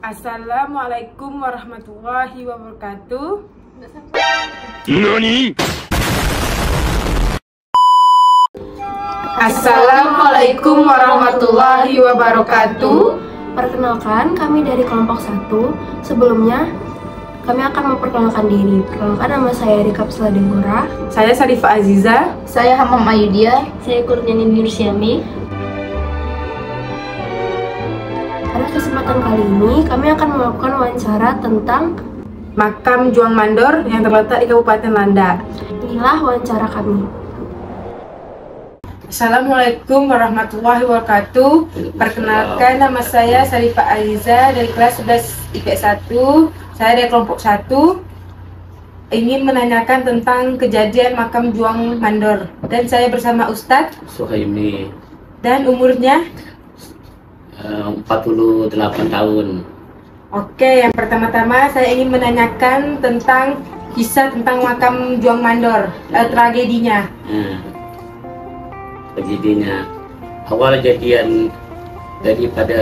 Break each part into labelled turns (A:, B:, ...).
A: Assalamualaikum warahmatullahi wabarakatuh.
B: Nani?
A: Assalamualaikum warahmatullahi wabarakatuh.
C: Perkenalkan, kami dari kelompok 1. Sebelumnya, kami akan memperkenalkan diri. Perkenalkan, nama saya Rika Psela Deborah.
A: Saya Sarifah Aziza.
D: Saya Hamam Ayudia.
C: Saya Kurnianin Nursyami. Pada kesempatan kali ini, kami akan melakukan wawancara tentang
A: Makam Juang Mandor yang terletak di Kabupaten Landak.
C: inilah wawancara kami.
A: Assalamualaikum warahmatullahi wabarakatuh. Perkenalkan, nama saya Sarifah Aziza dari kelas 11 IPS 1. Saya dari kelompok 1. Ingin menanyakan tentang kejadian makam Juang Mandor. Dan saya bersama Ustadz
E: Suhaimi.
A: Dan umurnya?
E: 48 tahun.
A: Oke, yang pertama-tama saya ingin menanyakan tentang kisah tentang makam Juang Mandor, tragedinya.
E: Tragedinya awal kejadian daripada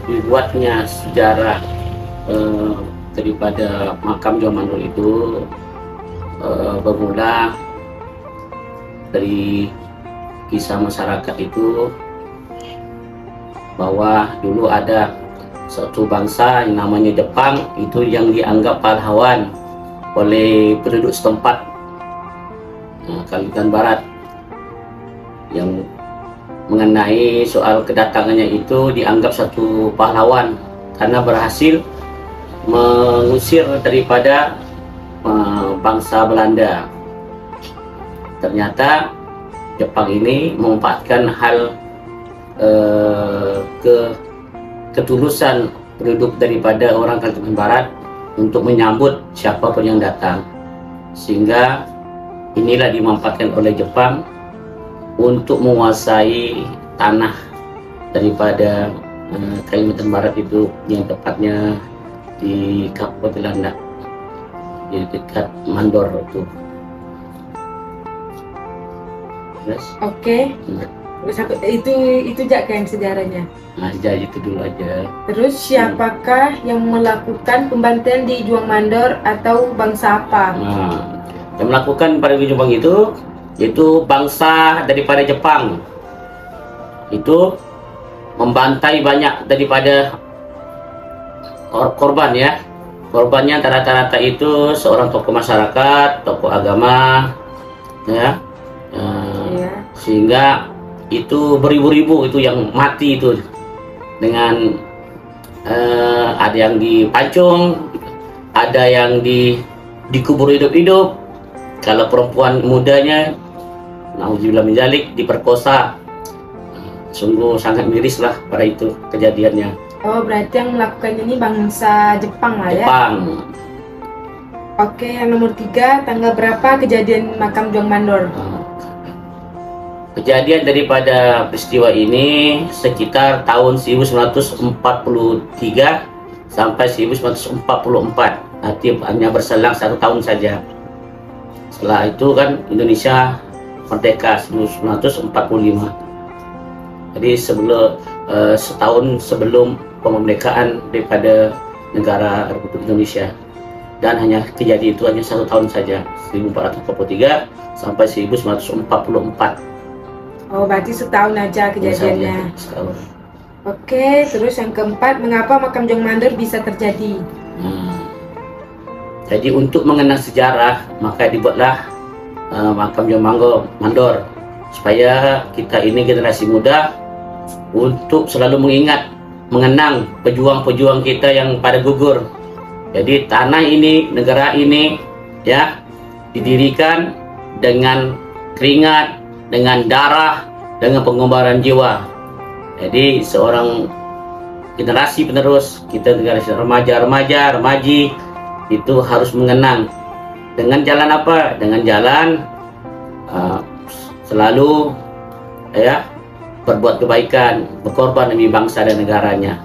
E: dibuatnya sejarah daripada makam Juang Mandor itu bermula dari kisah masyarakat itu, bahwa dulu ada suatu bangsa yang namanya Jepang itu yang dianggap pahlawan oleh penduduk setempat Kalimantan Barat, yang mengenai soal kedatangannya itu dianggap satu pahlawan karena berhasil mengusir daripada bangsa Belanda. Ternyata Jepang ini memanfaatkan hal ketulusan penduduk daripada orang Kalimantan Barat untuk menyambut siapapun yang datang, sehingga inilah dimanfaatkan oleh Jepang untuk menguasai tanah daripada Kalimantan Barat itu, yang tepatnya di Kabupaten Landak, di dekat Mandor itu. Yes.
A: Oke. Itu jak yang sejarahnya.
E: Nah, jadi itu dulu aja.
A: Terus siapakah yang melakukan pembantaian di Juang Mandor atau bangsa apa?
E: Nah, yang melakukan pada Jepang itu yaitu bangsa daripada Jepang. Itu membantai banyak daripada korban ya. Korbannya rata-rata itu seorang tokoh masyarakat, tokoh agama, ya. Sehingga itu beribu-ribu itu yang mati itu, dengan ada yang dipancung, ada yang dikubur hidup-hidup. Kalau perempuan mudanya, nauzubillah min dzalik, diperkosa. Sungguh sangat miris lah pada itu kejadiannya.
A: Oh, berarti yang melakukannya ini bangsa Jepang lah ya?
E: Jepang.
A: Oke, yang nomor 3, tanggal berapa kejadian makam Juang Mandor?
E: Kejadian daripada peristiwa ini sekitar tahun 1943 sampai 1944. Artinya hanya berselang 1 tahun saja. Setelah itu kan Indonesia merdeka 1945. Jadi setahun sebelum kemerdekaan daripada negara Republik Indonesia. Dan hanya kejadian itu hanya 1 tahun saja, 1443 sampai 1944.
A: Oh, berarti setahun aja kejadiannya.
E: Setahun.
A: Oke, terus yang keempat, mengapa makam Juang Mandor bisa terjadi?
E: Jadi untuk mengenang sejarah, maka dibuatlah makam Juang Mandor, supaya kita ini generasi muda untuk selalu mengenang pejuang-pejuang kita yang pada gugur. Jadi tanah ini, negara ini ya didirikan dengan keringat, dengan darah, dengan pengorbanan jiwa. Jadi seorang generasi penerus, kita generasi remaji itu harus mengenang dengan jalan apa? Dengan jalan selalu ya berbuat kebaikan, berkorban demi bangsa dan negaranya.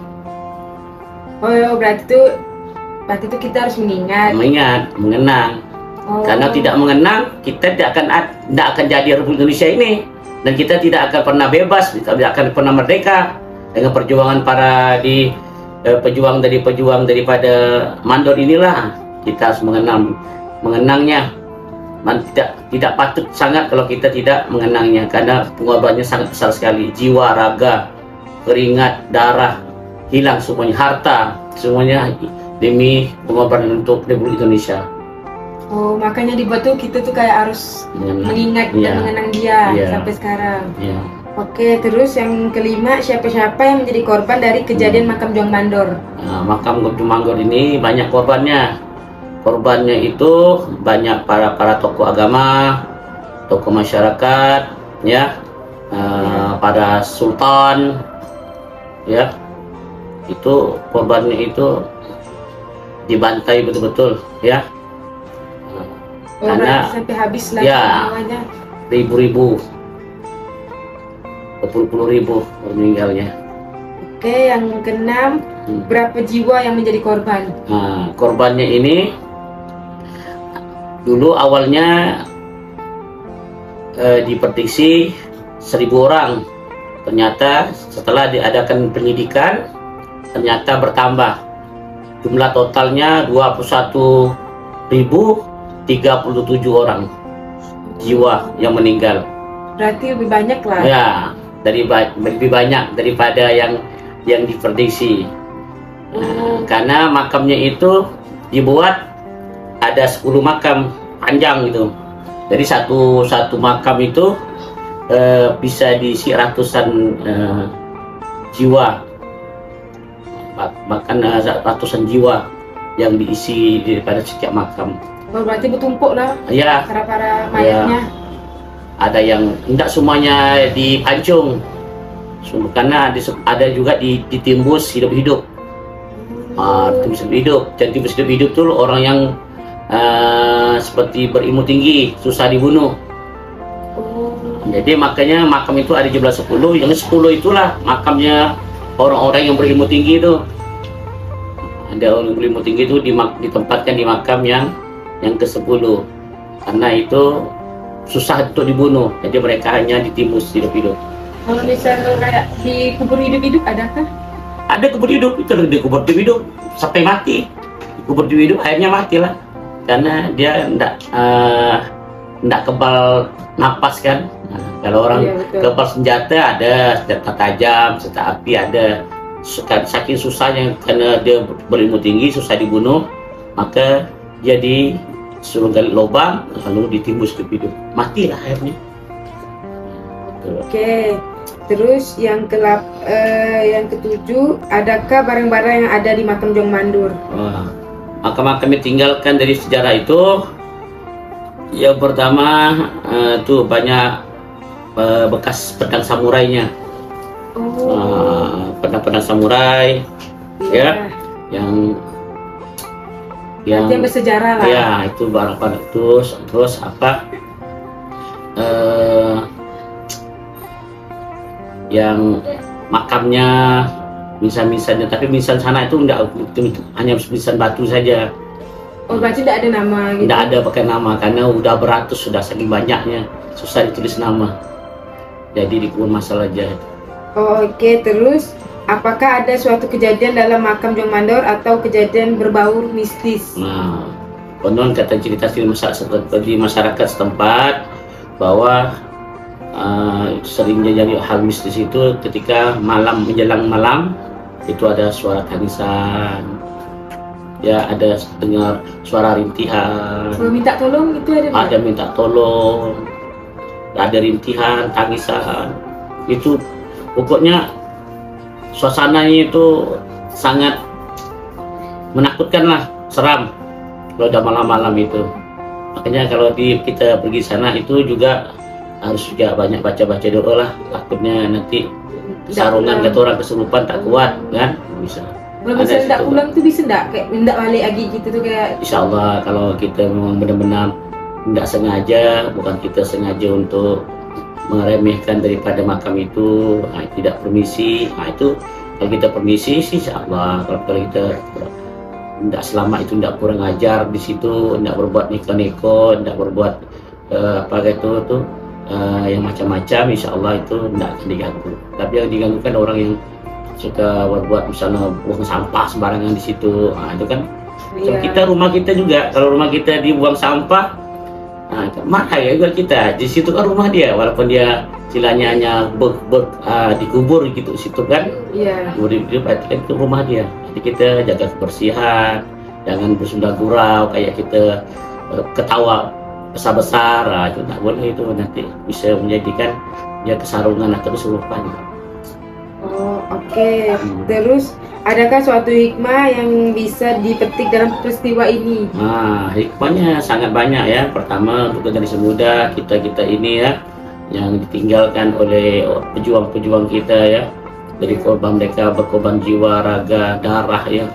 A: Oh, berarti itu kita harus
E: mengenang. Karena tidak mengenang, kita tidak akan jadi Republik Indonesia ini, dan kita tidak akan pernah bebas, tidak akan pernah merdeka dengan perjuangan para di pejuang daripada mandor inilah kita harus mengenangnya. Tidak patut sangat kalau kita tidak mengenangnya, karena pengorbanannya sangat besar sekali. Jiwa, raga, keringat, darah, hilang semuanya, harta, semuanya demi pengorbanan untuk Republik Indonesia.
A: Oh, makanya di Batu kita tuh kayak harus mengingat dan mengenang dia sampai sekarang. Oke, terus yang kelima, siapa-siapa yang menjadi korban dari kejadian makam Juang Mandor?
E: Nah, makam Juang Mandor ini banyak korbannya. Korbannya itu banyak para tokoh agama, tokoh masyarakat, ya, para sultan, ya, itu korbannya itu dibantai betul-betul, ya. Karena
A: sampai habis lah semuanya.
E: Ribu-ribu, berpuluh-puluh ribu meninggalnya.
A: Oke, yang keenam, berapa jiwa yang menjadi korban?
E: Nah, korbannya ini dulu awalnya diprediksi 1.000 orang, ternyata setelah diadakan penyidikan ternyata bertambah, jumlah totalnya 21.037 orang jiwa yang meninggal.
A: Berarti lebih banyak lah
E: ya, lebih banyak daripada yang diprediksi. Karena makamnya itu dibuat ada 10 makam panjang gitu. Jadi satu makam itu bisa diisi ratusan jiwa, bahkan ratusan jiwa yang diisi daripada setiap makam.
A: Oh, berarti bertumpuk lah
E: ya
A: para mayatnya.
E: Ada yang tidak semuanya dipancung, karena ada juga ditimbus hidup-hidup. Timbus hidup. Dan timbus hidup tuh orang yang seperti berilmu tinggi, susah dibunuh. Jadi makanya makam itu ada jumlah 10. Yang 10 itulah makamnya orang-orang yang berilmu tinggi itu. Ada orang berilmu tinggi itu ditempatkan di makam yang ke-10. Karena itu susah untuk dibunuh, jadi mereka hanya ditimbus hidup-hidup.
A: Kalau misalnya kayak dikubur hidup-hidup, adakah?
E: Ada kubur hidup, itu dikubur hidup sampai mati. Kubur hidup akhirnya matilah. Karena dia enggak kebal napas kan. Nah, kalau orang kebal senjata, ada senjata tajam, senjata api ada. Saking susahnya karena dia berilmu tinggi, susah dibunuh, maka dia disuruh gali lubang lalu ditimbus hidup, matilah akhirnya.
A: Oke. Terus yang ketujuh, adakah barang-barang yang ada di makam Juang Mandor?
E: Makam-makam yang tinggalkan dari sejarah itu, yang pertama tuh banyak bekas pedang samurainya. Pedang-pedang samurai, ya, yang
A: bersejarah lah.
E: Ya, itu barang-barang terus apa? Yang makamnya misan-misannya, tapi misan sana itu enggak, hanya misan batu saja.
A: Oh, berarti tidak ada nama gitu?
E: Tidak ada pakai nama, karena udah beratus, sudah saking banyaknya, susah ditulis nama. Jadi dikubur masalah aja.
A: Oh, oke. Terus apakah ada suatu kejadian dalam makam Juang Mandor atau kejadian berbau mistis?
E: Nah, konon kata cerita di masyarakat setempat bahwa sering jadi hal mistis itu ketika menjelang malam itu ada suara tangisan, ya, ada dengar suara rintihan.
A: Minta tolong itu ada?
E: Ada minta tolong, ada rintihan, tangisan. Itu pokoknya suasananya itu sangat menakutkan lah, seram kalau udah malam-malam itu. Makanya kalau kita pergi sana itu juga harus juga banyak baca-baca doa lah, takutnya nanti sarungan kata orang kesurupan tak kuat kan, bisa.
A: Kalau misalnya tidak pulang tuh bisa kayak tidak balik lagi gitu tuh kayak?
E: Insya Allah kalau kita memang benar-benar tidak sengaja, bukan kita sengaja untuk meremehkan daripada makam itu, tidak permisi, itu kalau kita permisi sih Insya Allah. Kalau kita tidak selama itu tidak kurang ajar di situ, tidak berbuat neko-neko, tidak berbuat apa gitu tuh yang macam-macam, Insya Allah itu tidak akan diganggu. Tapi yang diganggu kan orang yang suka buat misalnya buang sampah sembarangan di situ. Nah, itu kan so,
A: Iya.
E: rumah kita juga, kalau rumah kita dibuang sampah, nah, marah ya juga kita. Di situ kan rumah dia, walaupun dia istilahnya hanya dikubur gitu situ kan.
A: Iya.
E: Hidup kan itu rumah dia. Jadi kita jaga kebersihan, jangan bersunda gurau kayak kita ketawa besar-besar. Nah, itu nggak boleh, itu nanti bisa menjadikan dia kesarungan atau kesurupan.
A: Oh, oke. Terus adakah suatu hikmah yang bisa dipetik dalam peristiwa ini?
E: Nah, hikmahnya sangat banyak ya. Pertama, untuk generasi muda kita ini ya, yang ditinggalkan oleh pejuang-pejuang kita ya, dari korban mereka berkorban jiwa, raga, darah ya.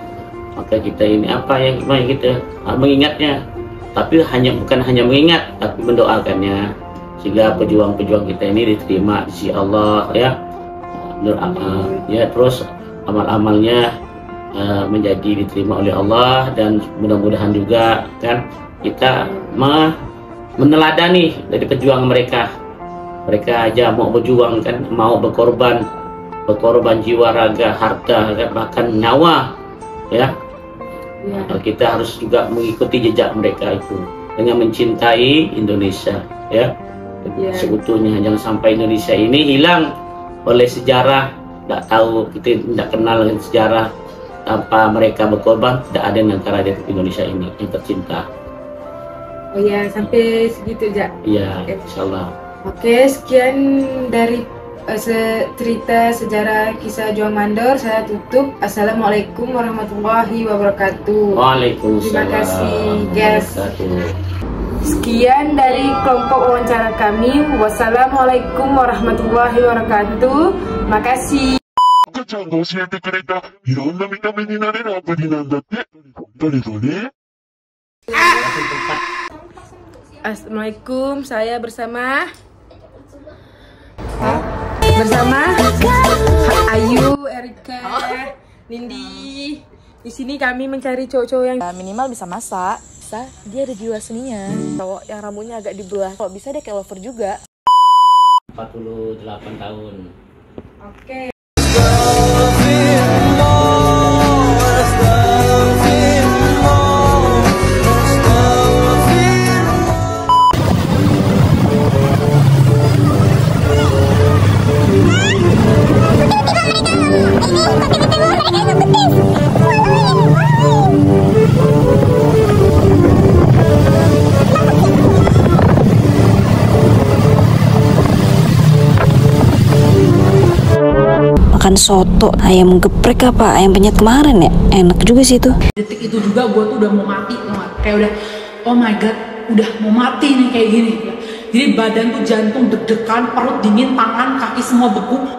E: Maka kita ini apa yang hikmah kita mengingatnya, tapi bukan hanya mengingat, tapi mendoakannya sehingga pejuang-pejuang kita ini diterima di sisi Allah ya. Ya, terus amal-amalnya menjadi diterima oleh Allah, dan mudah-mudahan juga kan kita meneladani dari perjuangan mereka. Mereka aja mau berjuang kan, mau berkorban jiwa, raga, harta, bahkan nyawa ya. Kita harus juga mengikuti jejak mereka itu dengan mencintai Indonesia ya. Seutuhnya, jangan sampai Indonesia ini hilang oleh sejarah. Tidak tahu, kita tidak kenal dengan sejarah. Tanpa mereka berkorban, tidak ada negara di Indonesia ini yang tercinta.
A: Oh ya, sampai segitu aja.
E: Iya, insyaallah.
A: Oke, sekian dari cerita sejarah kisah juang mandor. Saya tutup. Assalamualaikum warahmatullahi wabarakatuh.
E: Waalaikumsalam.
A: Terima kasih, guys. Sekian dari kelompok wawancara kami. Wassalamualaikum warahmatullahi wabarakatuh. Makasih.
B: 赤ちゃんが教えてくれたいろんな見た目になれるアプリなんだって。どれどれ？
A: Assalamualaikum, saya bersama Ayu, Erika, Nindi. Di sini kami mencari cowok-cowok yang
D: minimal bisa masak, bisa dia ada jiwa seninya. Cowok yang rambutnya agak dibelah, kalau bisa dia kayak lover juga.
E: 48 tahun.
A: Oke.
F: Makan soto, ayam geprek apa ayam penyet kemarin ya, enak juga sih itu.
G: Detik itu juga gue tuh udah mau mati, kayak udah oh my god, udah mau mati nih kayak gini. Jadi badan tuh jantung deg-degan, perut dingin, tangan kaki semua beku.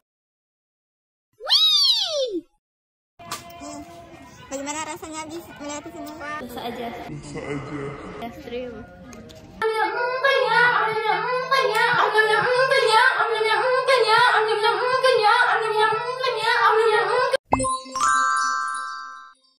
H: Bagaimana rasanya habis melihat semua?
C: Biasa aja.
B: Bisa aja.
C: Ekstrim.
H: Ya,